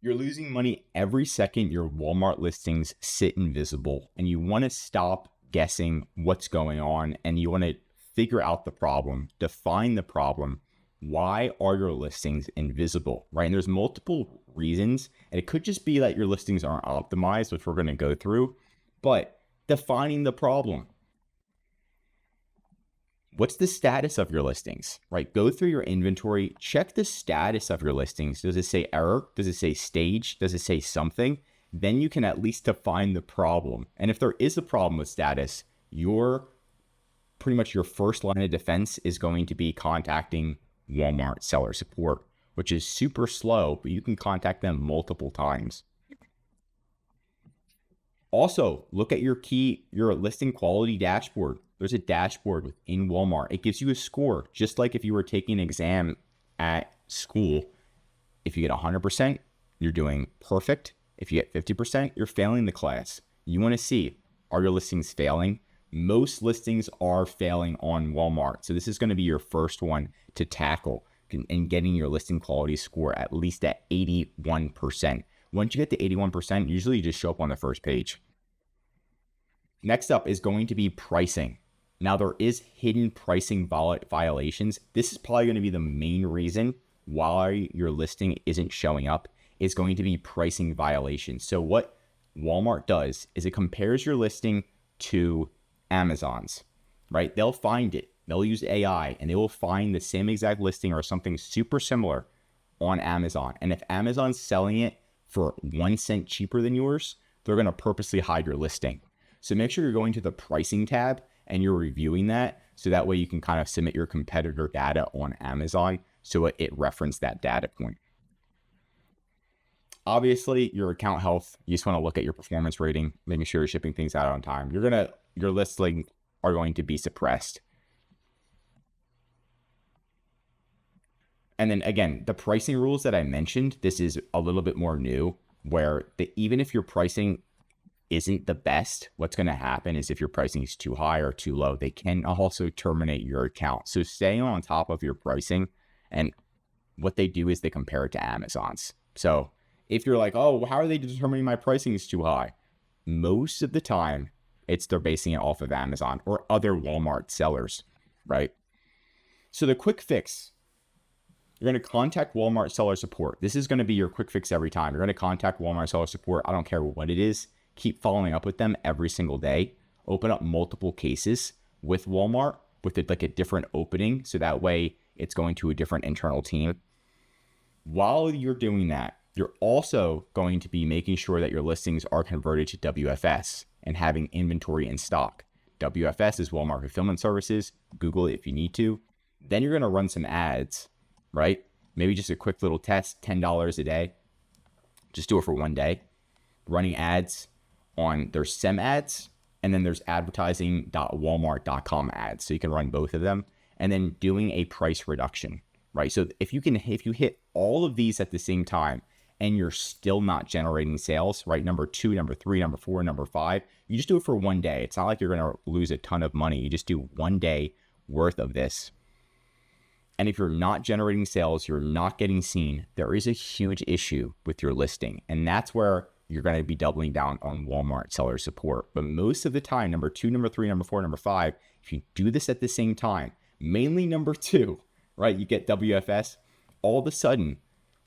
You're losing money every second your Walmart listings sit invisible, and you want to stop guessing what's going on, and you want to figure out the problem, define the problem. Why are your listings invisible, right? And there's multiple reasons, and it could just be that your listings aren't optimized, which we're going to go through, but defining the problem. What's the status of your listings, right? Go through your inventory, check the status of your listings. Does it say error? Does it say stage? Does it say something? Then you can at least define the problem. And if there is a problem with status, pretty much your first line of defense is going to be contacting Walmart seller support, which is super slow, but you can contact them multiple times. Also, look at your listing quality dashboard. There's a dashboard within Walmart. It gives you a score, just like if you were taking an exam at school. If you get 100%, you're doing perfect. If you get 50%, you're failing the class. You want to see, are your listings failing? Most listings are failing on Walmart. So this is going to be your first one to tackle in getting your listing quality score at least at 81%. Once you get to 81%, usually you just show up on the first page. Next up is going to be pricing. Now, there is hidden pricing violations. This is probably going to be the main reason why your listing isn't showing up, is going to be pricing violations. So what Walmart does is it compares your listing to Amazon's, right? They'll find it. They'll use AI and they will find the same exact listing or something super similar on Amazon. And if Amazon's selling it for 1 cent cheaper than yours, they're going to purposely hide your listing. So make sure you're going to the pricing tab and you're reviewing that, so that way you can kind of submit your competitor data on Amazon so it referenced that data point. Obviously, your account health, you just want to look at your performance rating, making sure you're shipping things out on time. Your listings are going to be suppressed. And then again, the pricing rules that I mentioned, this is a little bit more new, where even if your pricing isn't the best, what's going to happen is if your pricing is too high or too low, they can also terminate your account. So stay on top of your pricing, and what they do is they compare it to Amazon's. So if you're like, oh, how are they determining my pricing is too high? Most of the time, they're basing it off of Amazon or other Walmart sellers, right? So the quick fix, you're going to contact Walmart seller support. This is going to be your quick fix every time. You're going to contact Walmart seller support. I don't care what it is. Keep following up with them every single day. Open up multiple cases with Walmart with like a different opening, so that way it's going to a different internal team. While you're doing that, you're also going to be making sure that your listings are converted to WFS and having inventory in stock. WFS is Walmart Fulfillment Services. Google it if you need to. Then you're going to run some ads, right? Maybe just a quick little test, $10 a day. Just do it for 1 day. Running ads on there's SEM ads, and then there's advertising.walmart.com ads. So you can run both of them, and then doing a price reduction, right? So if you hit all of these at the same time and you're still not generating sales, right? Number 2, number 3, number 4, number 5, you just do it for 1 day. It's not like you're going to lose a ton of money. You just do 1 day worth of this. And if you're not generating sales, you're not getting seen, there is a huge issue with your listing. And that's where you're going to be doubling down on Walmart seller support. But most of the time, number 2, number 3, number 4, number 5, if you do this at the same time, mainly number 2, right? You get WFS, all of a sudden,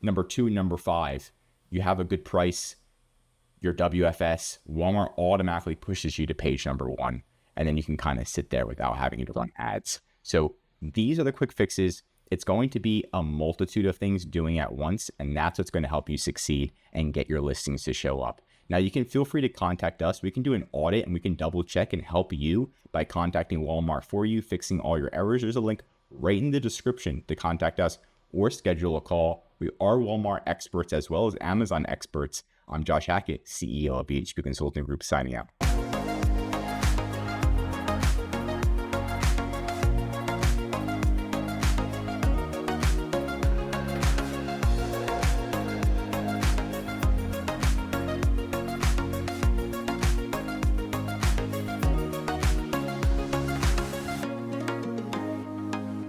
number 2 and number 5, you have a good price, your WFS, Walmart automatically pushes you to page number 1. And then you can kind of sit there without having to run ads. So these are the quick fixes. It's going to be a multitude of things doing at once, and that's what's going to help you succeed and get your listings to show up. Now, you can feel free to contact us. We can do an audit and we can double check and help you by contacting Walmart for you, fixing all your errors. There's a link right in the description to contact us or schedule a call. We are Walmart experts as well as Amazon experts. I'm Josh Hackett, CEO of BHP Consulting Group, signing out.